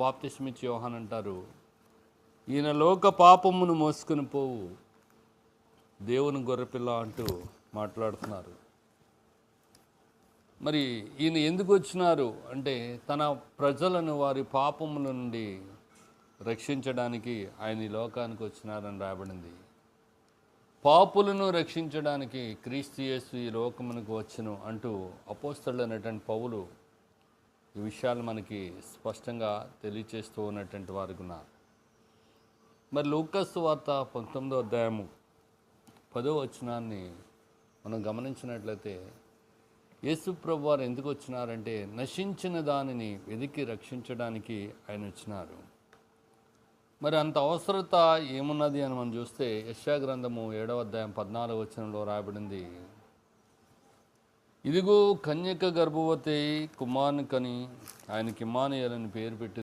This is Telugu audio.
బాప్తిస్మిచ్చి యోహాన్ అంటారు, ఈయన లోక పాపమును మోసుకొని పోవు దేవుని గొర్రెపిల్ల అంటూ మాట్లాడుతున్నారు. మరి ఈయన ఎందుకు వచ్చినారు అంటే తన ప్రజలను వారి పాపముల నుండి రక్షించడానికి ఆయన ఈ లోకానికి వచ్చినారని రాయబడింది. పాపులను రక్షించడానికి క్రీస్తు యేసు ఈ లోకమునకు వచ్చును అంటూ అపోస్తలుడైనటువంటి పౌలు ఈ విషయాలు మనకి స్పష్టంగా తెలియచేస్తూ ఉన్నటువంటి వారికి ఉన్నారు. మరి లూకాసు సువార్త 19వ అధ్యాయము 10వ వచనాన్ని మనం గమనించినట్లయితే యేసు ప్రభు వారు ఎందుకు వచ్చినారంటే నశించిన దానిని వెదికి రక్షించడానికి ఆయన వచ్చినారు. మరి అంత అవసరత ఏమున్నది అని మనం చూస్తే యెషయా గ్రంథము 7వ అధ్యాయం 14వ వచనంలో రాయబడింది, ఇదిగో కన్యక గర్భవతి కుమారుని కని ఆయనకి ఇమ్మానుయేలు అని పేరు పెట్టి